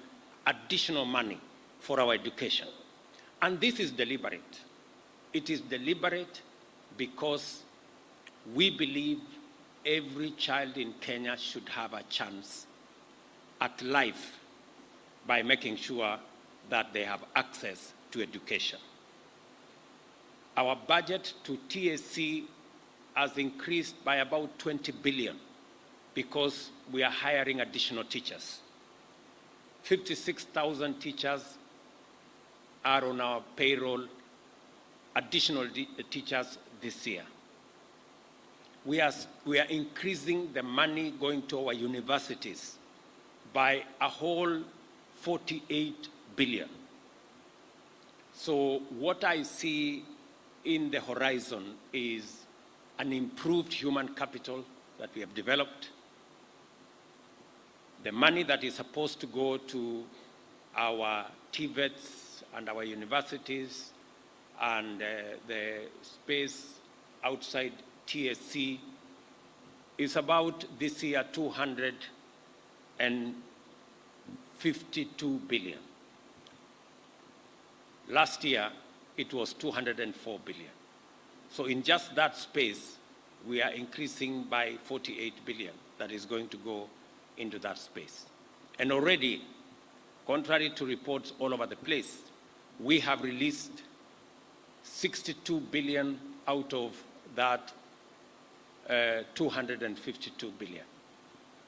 S7: additional money for our education. And this is deliberate. It is deliberate because we believe every child in Kenya should have a chance at life by making sure that they have access to education. Our budget to TSC has increased by about 20 billion because we are hiring additional teachers. 56,000 teachers are on our payroll, additional teachers this year. We are increasing the money going to our universities by a whole 48 billion. So what I see in the horizon is an improved human capital that we have developed. The money that is supposed to go to our TVETs and our universities and the space outside TSC is about this year 252 billion. Last year, it was 204 billion. So in just that space, we are increasing by 48 billion that is going to go into that space. And already, contrary to reports all over the place, we have released 62 billion out of that 252 billion.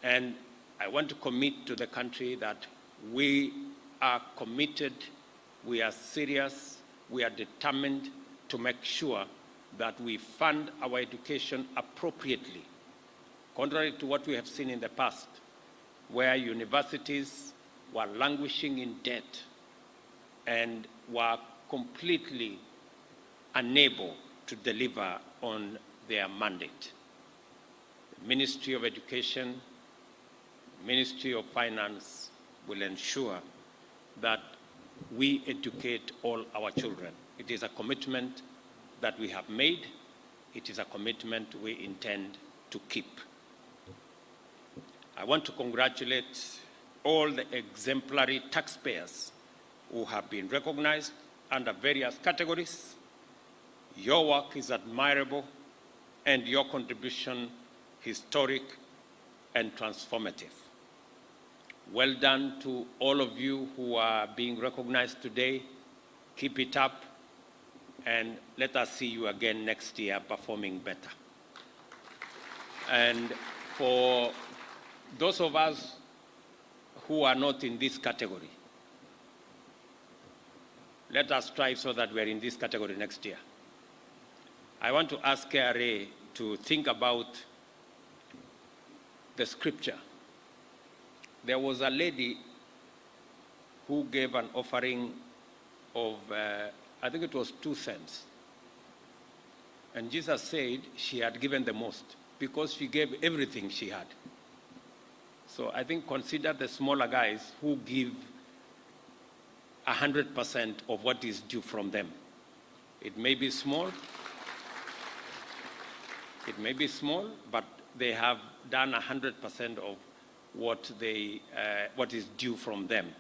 S7: And I want to commit to the country that we are committed, we are serious, we are determined to make sure that we fund our education appropriately, contrary to what we have seen in the past, where universities were languishing in debt and were completely unable to deliver on their mandate. The Ministry of Education, Ministry of Finance will ensure that we educate all our children. It is a commitment that we have made. It is a commitment we intend to keep. I want to congratulate all the exemplary taxpayers who have been recognized under various categories. Your work is admirable and your contribution historic and transformative. Well done to all of you who are being recognized today. Keep it up, and let us see you again next year performing better. And for those of us who are not in this category, let us strive so that we are in this category next year. I want to ask KRA to think about the scripture. There was a lady who gave an offering of, I think it was 2 cents. And Jesus said she had given the most because she gave everything she had. So I think consider the smaller guys who give 100% of what is due from them. It may be small, but they have done 100% of what is due from them.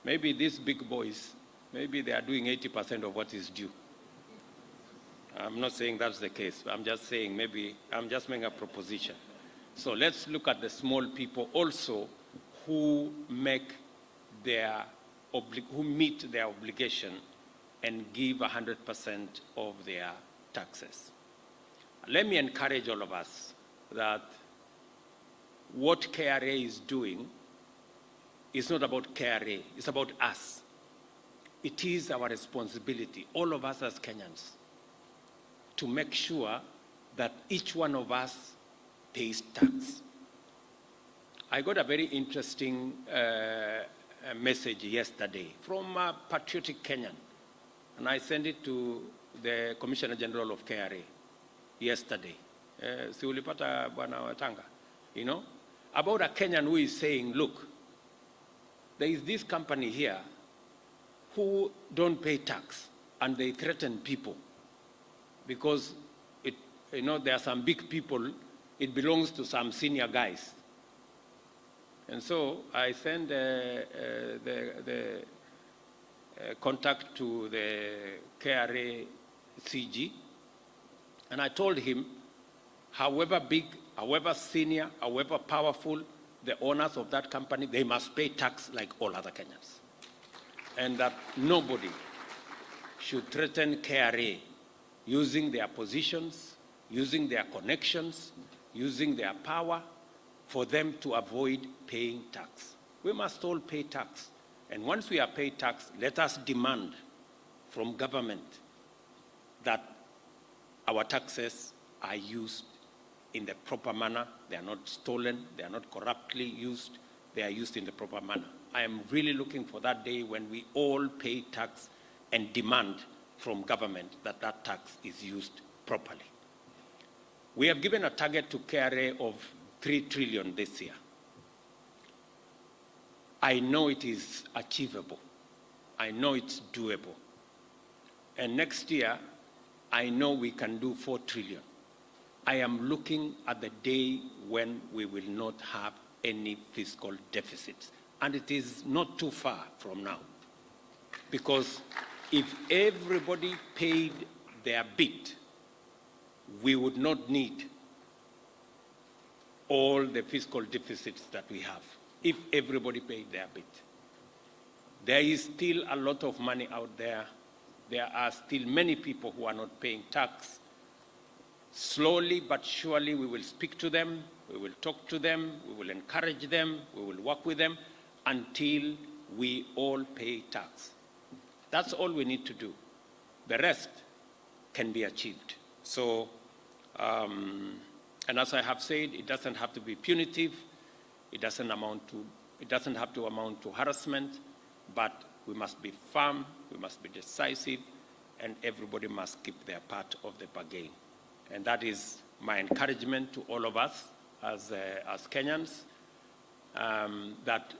S7: Maybe these big boys, maybe they are doing 80% of what is due. I'm not saying that's the case. I'm just saying maybe, I'm just making a proposition. So let's look at the small people also who meet their obligation and give 100% of their taxes. Let me encourage all of us that what KRA is doing is not about KRA, it's about us. It is our responsibility, all of us as Kenyans, to make sure that each one of us pays tax. I got a very interesting message yesterday from a patriotic Kenyan, and I sent it to the Commissioner General of KRA yesterday. Si ulipata bwana Watanga, you know, about a Kenyan who is saying, look, there is this company here who don't pay tax, and they threaten people because there are some big people, it belongs to some senior guys. And so I sent the contact to the KRA CG, and I told him, however big, however senior, however powerful the owners of that company, they must pay tax like all other Kenyans. And that nobody should threaten KRA using their positions, using their connections, using their power for them to avoid paying tax. We must all pay tax. And once we are paid tax, let us demand from government that our taxes are used in the proper manner. They are not stolen, they are not corruptly used, they are used in the proper manner. I am really looking for that day when we all pay tax and demand from government that that tax is used properly. We have given a target to KRA of 3 trillion this year. I know it is achievable. I know it's doable. And next year, I know we can do 4 trillion. I am looking at the day when we will not have any fiscal deficits. And it is not too far from now. Because if everybody paid their bit, we would not need all the fiscal deficits that we have, if everybody paid their bit. There is still a lot of money out there. There are still many people who are not paying tax. Slowly but surely we will speak to them, we will talk to them, we will encourage them, we will work with them until we all pay tax. That's all we need to do. The rest can be achieved. So, and as I have said, it doesn't have to be punitive, it doesn't have to amount to harassment, but we must be firm, we must be decisive, and everybody must keep their part of the bargain. And that is my encouragement to all of us as Kenyans, that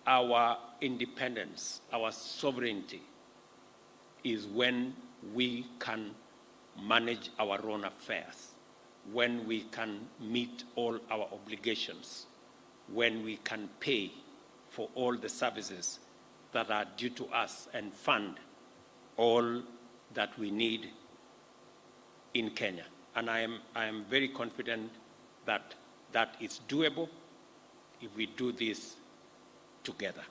S7: our independence, our sovereignty is when we can manage our own affairs, when we can meet all our obligations, when we can pay for all the services that are due to us and fund all that we need in Kenya. And I am very confident that that is doable if we do this together.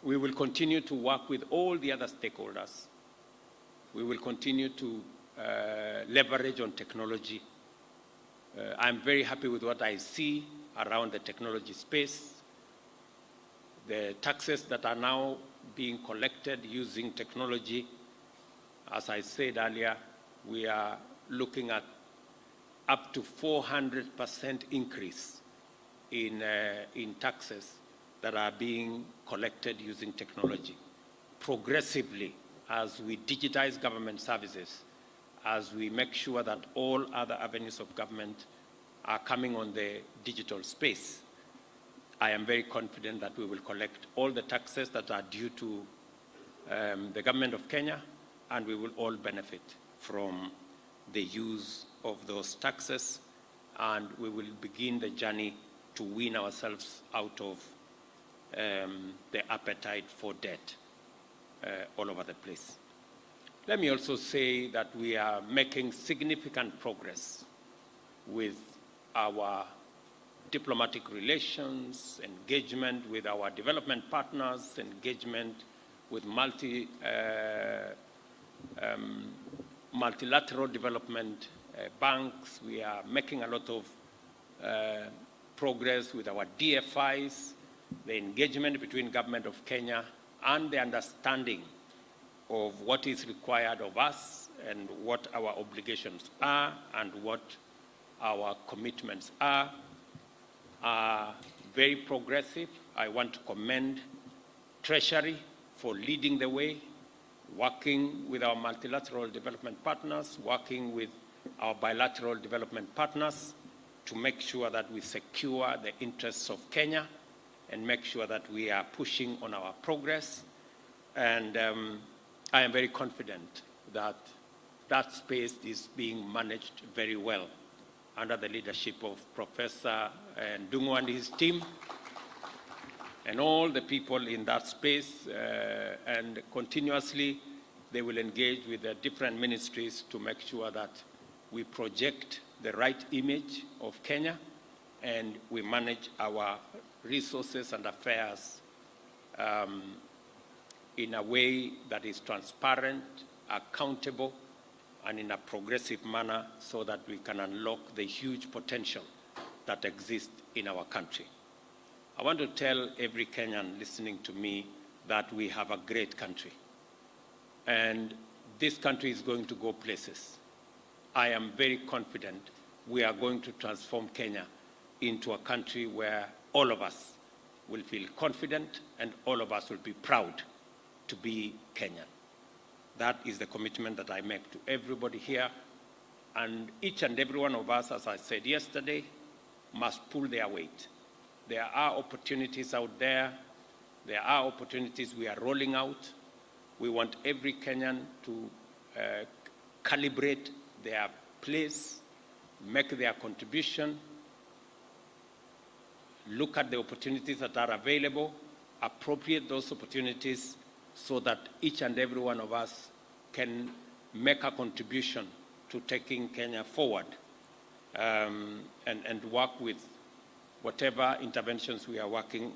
S7: We will continue to work with all the other stakeholders. We will continue to leverage on technology. I'm very happy with what I see around the technology space. The taxes that are now being collected using technology, as I said earlier, we are looking at up to 400% increase in taxes that are being collected using technology. Progressively, as we digitize government services, as we make sure that all other avenues of government are coming on the digital space, I am very confident that we will collect all the taxes that are due to the government of Kenya, and we will all benefit from the use of those taxes, and we will begin the journey to wean ourselves out of the appetite for debt all over the place. Let me also say that we are making significant progress with our diplomatic relations, engagement with our development partners, engagement with multilateral development banks. We are making a lot of progress with our DFIs, the engagement between government of Kenya and the understanding of what is required of us and what our obligations are and what our commitments are very progressive. I want to commend Treasury for leading the way, working with our multilateral development partners, working with our bilateral development partners to make sure that we secure the interests of Kenya and make sure that we are pushing on our progress. And I am very confident that that space is being managed very well under the leadership of Professor Ndung'u and his team, and all the people in that space, and continuously they will engage with the different ministries to make sure that we project the right image of Kenya and we manage our resources and affairs in a way that is transparent, accountable, and in a progressive manner so that we can unlock the huge potential that exists in our country. I want to tell every Kenyan listening to me that we have a great country. And this country is going to go places. I am very confident we are going to transform Kenya into a country where all of us will feel confident and all of us will be proud to be Kenyan. That is the commitment that I make to everybody here. And each and every one of us, as I said yesterday, must pull their weight. There are opportunities out there. There are opportunities we are rolling out. We want every Kenyan to calibrate their place, make their contribution, look at the opportunities that are available, appropriate those opportunities so that each and every one of us can make a contribution to taking Kenya forward, and work with whatever interventions we are working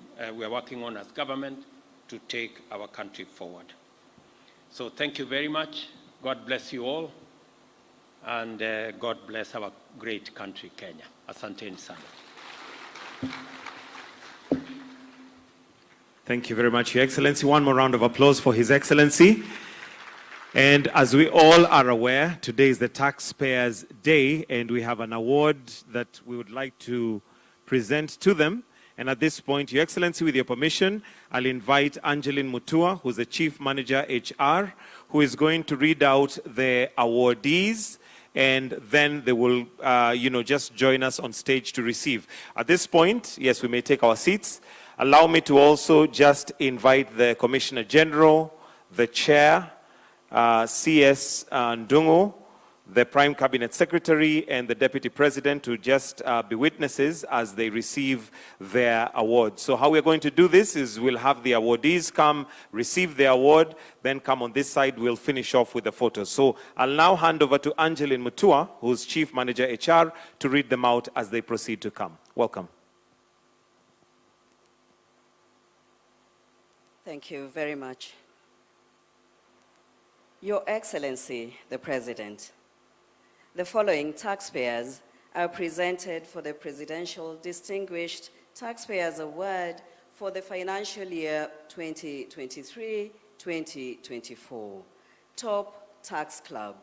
S7: on as government to take our country forward. So thank you very much. God bless you all. And God bless our great country, Kenya. Asanteni sana.
S8: Thank you very much, Your Excellency. One more round of applause for His Excellency. And as we all are aware, today is the Taxpayers' Day, and we have an award that we would like to present to them. And at this point, Your Excellency, with your permission, I'll invite Angeline Mutua, who's the Chief Manager HR, who is going to read out the awardees, and then they will, just join us on stage to receive. At this point, yes, we may take our seats. Allow me to also just invite the Commissioner General, the Chair, CS Ndungu, the Prime Cabinet Secretary, and the Deputy President to just be witnesses as they receive their award. So how we're going to do this is we'll have the awardees come, receive the award, then come on this side, we'll finish off with the photos. So I'll now hand over to Angeline Mutua, who's Chief Manager HR, to read them out as they proceed to come. Welcome.
S9: Thank you very much. Your Excellency, the President, the following taxpayers are presented for the Presidential Distinguished Taxpayers Award for the financial year 2023-2024. Top Tax Club.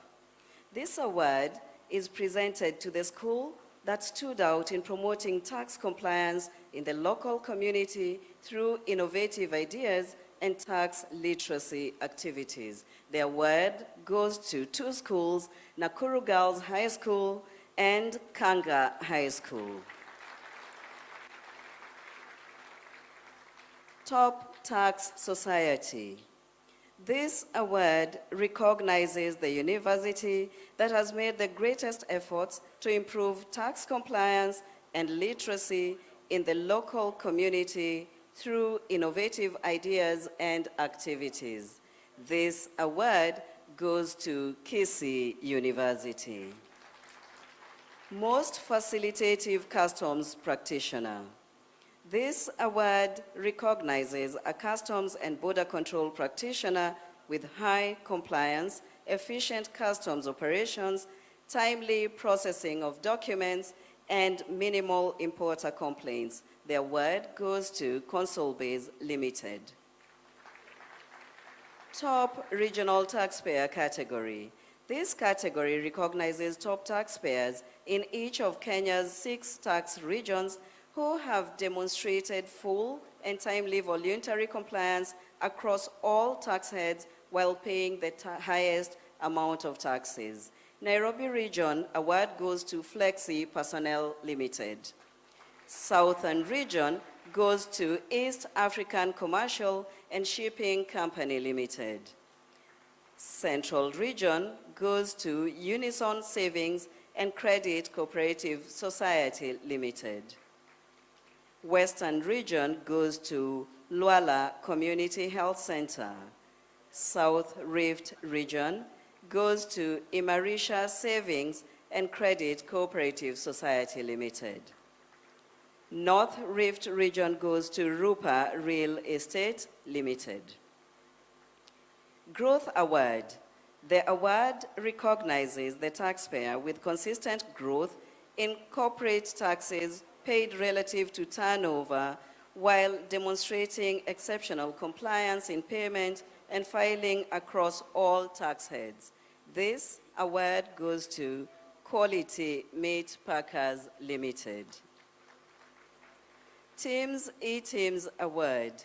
S9: This award is presented to the school that stood out in promoting tax compliance in the local community through innovative ideas and tax literacy activities. The award goes to two schools, Nakuru Girls High School and Kanga High School. Top Tax Society. This award recognizes the university that has made the greatest efforts to improve tax compliance and literacy in the local community through innovative ideas and activities. This award goes to Kisii University. Most Facilitative Customs Practitioner. This award recognizes a customs and border control practitioner with high compliance, efficient customs operations, timely processing of documents, and minimal importer complaints. The award goes to Consolbase Limited. Top Regional Taxpayer Category. This category recognizes top taxpayers in each of Kenya's 6 tax regions who have demonstrated full and timely voluntary compliance across all tax heads while paying the highest amount of taxes. Nairobi Region award goes to Flexi Personnel Limited. Southern Region goes to East African Commercial and Shipping Company Limited. Central Region goes to Unison Savings and Credit Cooperative Society Limited. Western Region goes to Luala Community Health Center. South Rift Region goes to Imarisha Savings and Credit Cooperative Society Limited. North Rift Region goes to Rupa Real Estate Limited. Growth Award. The award recognizes the taxpayer with consistent growth in corporate taxes paid relative to turnover while demonstrating exceptional compliance in payment and filing across all tax heads. This award goes to Quality Meat Packers Limited. Teams E-Teams Award.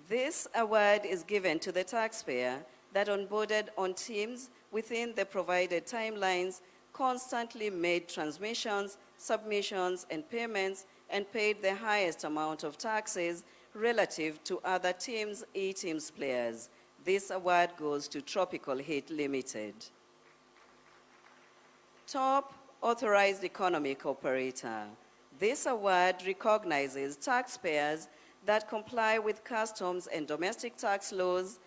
S9: This award is given to the taxpayer that onboarded on teams within the provided timelines, constantly made transmissions, submissions, and payments, and paid the highest amount of taxes relative to other teams, E-Teams players. This award goes to Tropical Heat Limited. Top Authorized Economic Operator. This award recognizes taxpayers that comply with customs and domestic tax laws,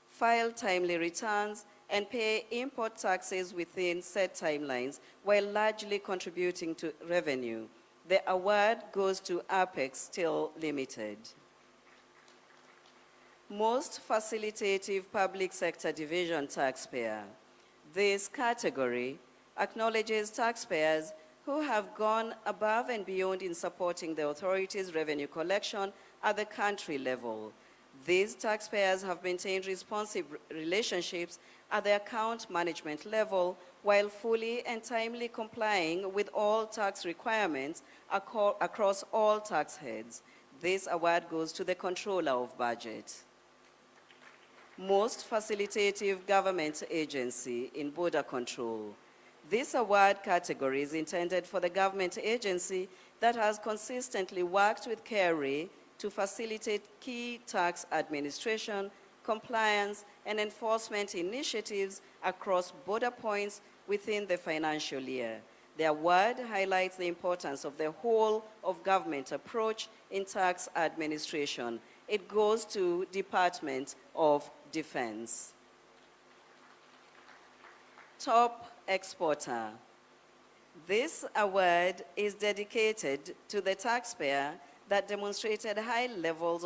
S9: file timely returns, and pay import taxes within set timelines while largely contributing to revenue. The award goes to Apex Steel Limited. Most Facilitative Public Sector Division Taxpayer. This category acknowledges taxpayers who have gone above and beyond in supporting the authority's revenue collection at the country level. These taxpayers have maintained responsive relationships at the account management level while fully and timely complying with all tax requirements across all tax heads. This award goes to the Controller of Budget. Most Facilitative Government Agency in Border Control. This award category is intended for the government agency that has consistently worked with KRA to facilitate key tax administration, compliance, and enforcement initiatives across border points within the financial year. The award highlights the importance of the whole of government approach in tax administration. It goes to Department of Defense. Top Exporter. This award is dedicated to the taxpayer that demonstrated high levels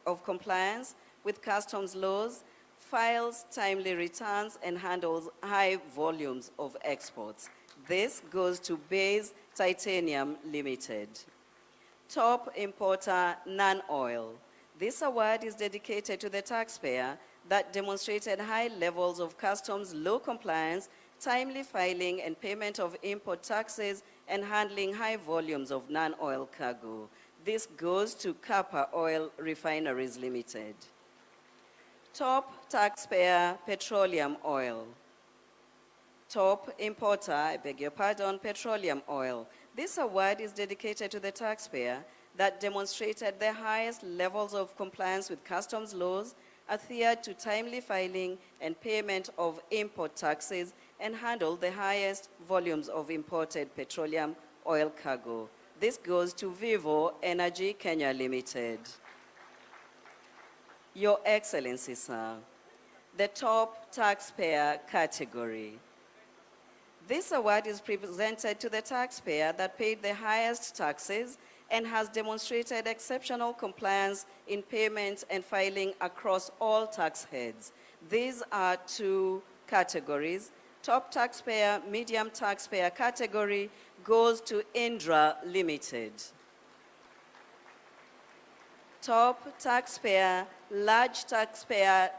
S9: of compliance with customs laws, files timely returns, and handles high volumes of exports. This goes to Base Titanium Limited. Top Importer Non-Oil. This award is dedicated to the taxpayer that demonstrated high levels of customs law compliance, timely filing and payment of import taxes, and handling high volumes of non-oil cargo. This goes to Kappa Oil Refineries Limited. Top Taxpayer Petroleum Oil. Top Importer, petroleum oil. This award is dedicated to the taxpayer that demonstrated the highest levels of compliance with customs laws, adhered to timely filing and payment of import taxes, and handled the highest volumes of imported petroleum oil cargo. This goes to Vivo Energy Kenya Limited. Your Excellency, sir, the top taxpayer category. This award is presented to the taxpayer that paid the highest taxes and has demonstrated exceptional compliance in payment and filing across all tax heads. These are two categories. Top taxpayer, medium taxpayer category goes to Indra Limited. Top taxpayer, large taxpayer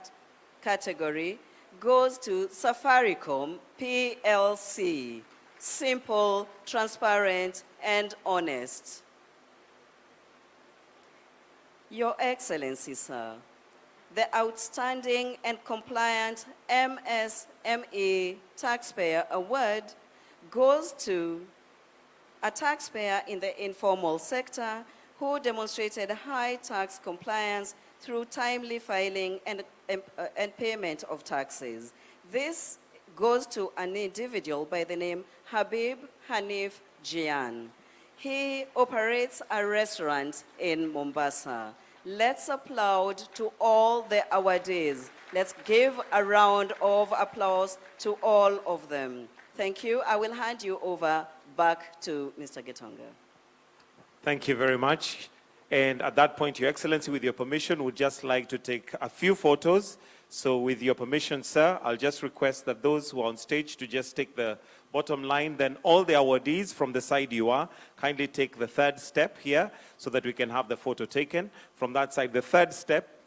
S9: category goes to Safaricom PLC. Simple, transparent, and honest. Your Excellency, sir, the Outstanding and Compliant MSME Taxpayer Award goes to a taxpayer in the informal sector who demonstrated high tax compliance through timely filing and payment of taxes. This goes to an individual by the name Habib Hanif Jian. He operates a restaurant in Mombasa. Let's applaud to all the awardees. Let's give a round of applause to all of them. Thank you. I will hand you over back to Mr. Getonga.
S8: Thank you very much. And at that point, Your Excellency, with your permission, would just like to take a few photos. So with your permission, sir, I'll just request that those who are on stage to just take the bottom line, then all the awardees from the side you are, kindly take the third step here so that we can have the photo taken. From that side, the third step,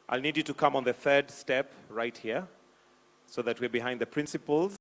S8: I'll need you to come on the third step right here so that we're behind the principals.